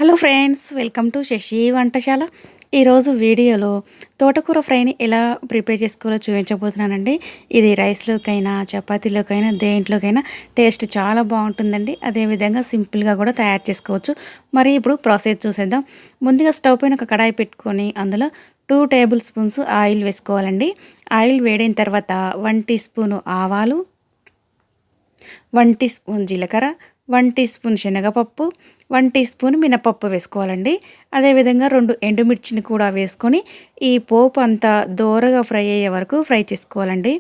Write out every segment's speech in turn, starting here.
Hello friends, welcome to Sashi వంటశాల. ఈరోజు వీడియోలో తోటకూర ఫ్రైని ఎలా ప్రిపేర్ చేసుకోవాలో చూపించబోతున్నానండి. ఇది రైస్లోకైనా చపాతీలోకైనా దేంట్లోకైనా టేస్ట్ చాలా బాగుంటుందండి. అదేవిధంగా సింపుల్గా కూడా తయారు చేసుకోవచ్చు. మరి ఇప్పుడు ప్రాసెస్ చూసేద్దాం. ముందుగా స్టవ్ పైన ఒక కడాయి పెట్టుకొని అందులో 2 టేబుల్ స్పూన్స్ ఆయిల్ వేసుకోవాలండి. ఆయిల్ వేడైన తర్వాత 1 టీ స్పూను ఆవాలు, 1 టీ స్పూన్ జీలకర్ర, 1 టీ స్పూన్ శనగపప్పు, 1 టీ స్పూన్ మినపప్పు వేసుకోవాలండి. అదేవిధంగా 2 ఎండుమిర్చిని కూడా వేసుకొని ఈ పోపు అంతా దోరగా ఫ్రై అయ్యే వరకు ఫ్రై చేసుకోవాలండి.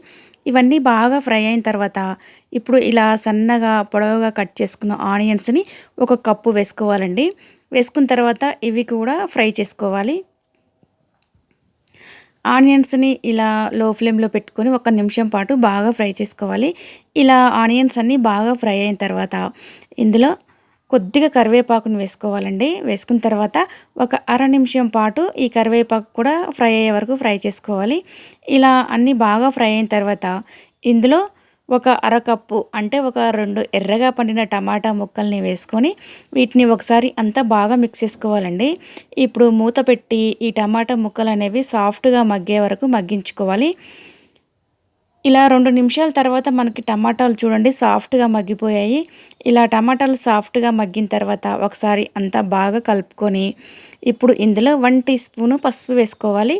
ఇవన్నీ బాగా ఫ్రై అయిన తర్వాత ఇప్పుడు ఇలా సన్నగా పొడవుగా కట్ చేసుకున్న ఆనియన్స్ని ఒక కప్పు వేసుకోవాలండి. వేసుకున్న తర్వాత ఇవి కూడా ఫ్రై చేసుకోవాలి. ఆనియన్స్ని ఇలా లో ఫ్లేమ్లో పెట్టుకొని 1 నిమిషం పాటు బాగా ఫ్రై చేసుకోవాలి. ఇలా ఆనియన్స్ అన్నీ బాగా ఫ్రై అయిన తర్వాత ఇందులో కొద్దిగా కరివేపాకుని వేసుకోవాలండి. వేసుకున్న తర్వాత ఒక అర నిమిషం పాటు ఈ కరివేపాకు కూడా ఫ్రై అయ్యే వరకు ఫ్రై చేసుకోవాలి. ఇలా అన్నీ బాగా ఫ్రై అయిన తర్వాత ఇందులో ఒక అరకప్పు అంటే ఒక 2 ఎర్రగా పండిన టమాటా ముక్కల్ని వేసుకొని వీటిని ఒకసారి అంతా బాగా మిక్స్ చేసుకోవాలండి. ఇప్పుడు మూత పెట్టి ఈ టమాటా ముక్కలు అనేవి సాఫ్ట్గా మగ్గే వరకు మగ్గించుకోవాలి. ఇలా 2 నిమిషాల తర్వాత మనకి టమాటాలు చూడండి సాఫ్ట్గా మగ్గిపోయాయి. ఇలా టమాటాలు సాఫ్ట్గా మగ్గిన తర్వాత ఒకసారి అంతా బాగా కలుపుకొని ఇప్పుడు ఇందులో 1 టీ స్పూను పసుపు వేసుకోవాలి.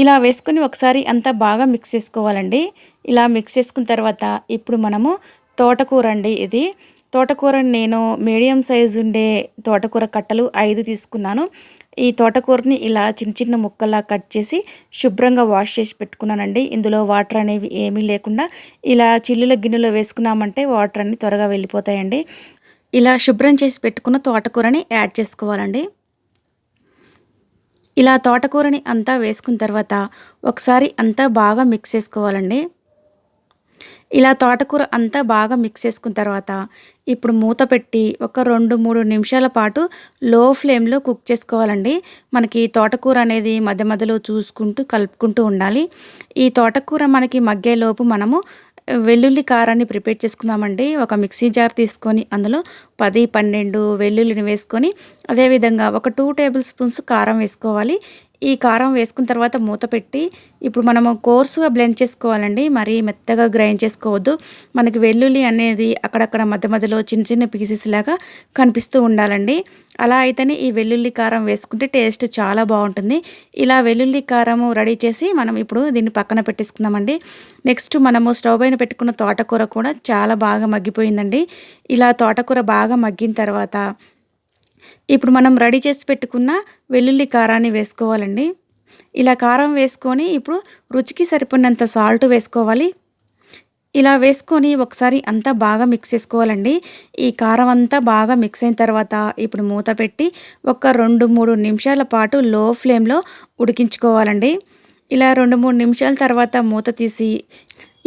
ఇలా వేసుకొని ఒకసారి అంతా బాగా మిక్స్ చేసుకోవాలండి. ఇలా మిక్స్ చేసుకున్న తర్వాత ఇప్పుడు మనము తోటకూర అండి. ఇది తోటకూరని నేను మీడియం సైజు ఉండే తోటకూర కట్టలు 5 తీసుకున్నాను. ఈ తోటకూరని ఇలా చిన్న చిన్న ముక్కల్లా కట్ చేసి శుభ్రంగా వాష్ చేసి పెట్టుకున్నానండి. ఇందులో వాటర్ అనేవి ఏమీ లేకుండా ఇలా చిల్లుల గిన్నెలో వేసుకున్నామంటే వాటర్ అన్నీ త్వరగా వెళ్ళిపోతాయండి. ఇలా శుభ్రం చేసి పెట్టుకున్న తోటకూరని యాడ్ చేసుకోవాలండి. ఇలా తోటకూరని అంతా వేసుకున్న తర్వాత ఒకసారి అంతా బాగా మిక్స్ చేసుకోవాలండి. ఇలా తోటకూర అంతా బాగా మిక్స్ చేసుకున్న తర్వాత ఇప్పుడు మూత పెట్టి ఒక 2-3 నిమిషాల పాటు లో ఫ్లేమ్లో కుక్ చేసుకోవాలండి. మనకి తోటకూర అనేది మధ్య మధ్యలో చూసుకుంటూ కలుపుకుంటూ ఉండాలి. ఈ తోటకూర మనకి మగ్గేలోపు మనము వెల్లుల్లి కారాన్ని ప్రిపేర్ చేసుకుందామండి. ఒక మిక్సీ జార్ తీసుకొని అందులో 10-12 వెల్లుల్లిని వేసుకొని అదేవిధంగా ఒక 2 టేబుల్ స్పూన్స్ కారం వేసుకోవాలి. ఈ కారం వేసుకున్న తర్వాత మూత పెట్టి ఇప్పుడు మనము కోర్సుగా బ్లెండ్ చేసుకోవాలండి. మరీ మెత్తగా గ్రైండ్ చేసుకోవద్దు. మనకి వెల్లుల్లి అనేది అక్కడక్కడ మధ్య మధ్యలో చిన్న చిన్న పీసెస్ లాగా కనిపిస్తూ ఉండాలండి. అలా అయితేనే ఈ వెల్లుల్లి కారం వేసుకుంటే టేస్ట్ చాలా బాగుంటుంది. ఇలా వెల్లుల్లి కారం రెడీ చేసి మనం ఇప్పుడు దీన్ని పక్కన పెట్టేసుకుందామండి. నెక్స్ట్ మనము స్టవ్ పైన పెట్టుకున్న తోటకూర కూడా చాలా బాగా మగ్గిపోయిందండి. ఇలా తోటకూర బాగా మగ్గిన తర్వాత ఇప్పుడు మనం రెడీ చేసి పెట్టుకున్న వెల్లుల్లి కారాన్ని వేసుకోవాలండి. ఇలా కారం వేసుకొని ఇప్పుడు రుచికి సరిపడినంత సాల్ట్ వేసుకోవాలి. ఇలా వేసుకొని ఒకసారి అంతా బాగా మిక్స్ చేసుకోవాలండి. ఈ కారం అంతా బాగా మిక్స్ అయిన తర్వాత ఇప్పుడు మూత పెట్టి ఒక 2-3 నిమిషాల పాటు లో ఫ్లేమ్లో ఉడికించుకోవాలండి. ఇలా 2-3 నిమిషాల తర్వాత మూత తీసి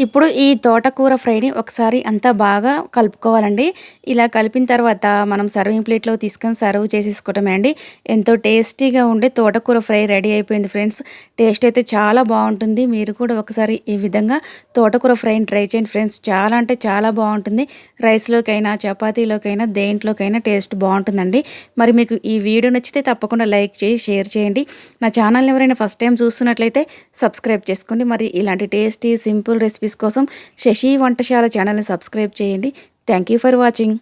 ఇప్పుడు ఈ తోటకూర ఫ్రైని ఒకసారి అంతా బాగా కలుపుకోవాలండి. ఇలా కలిపిన తర్వాత మనం సర్వింగ్ ప్లేట్లో తీసుకొని సర్వ్ చేసేసుకోవటమే అండి. ఎంతో టేస్టీగా ఉండే తోటకూర ఫ్రై రెడీ అయిపోయింది ఫ్రెండ్స్. టేస్ట్ అయితే చాలా బాగుంటుంది. మీరు కూడా ఒకసారి ఈ విధంగా తోటకూర ఫ్రైని ట్రై చేయండి ఫ్రెండ్స్. చాలా అంటే చాలా బాగుంటుంది. రైస్లోకైనా చపాతీలోకైనా దేంట్లోకైనా టేస్ట్ బాగుంటుందండి. మరి మీకు ఈ వీడియో నచ్చితే తప్పకుండా లైక్ చేసి షేర్ చేయండి. నా ఛానల్ని ఎవరైనా ఫస్ట్ టైం చూస్తున్నట్లయితే సబ్స్క్రైబ్ చేసుకోండి. మరి ఇలాంటి టేస్టీ సింపుల్ రెసిపీస్ కోసం శశి వంటశాల ఛానల్ని సబ్స్క్రైబ్ చేయండి. Thank you for watching.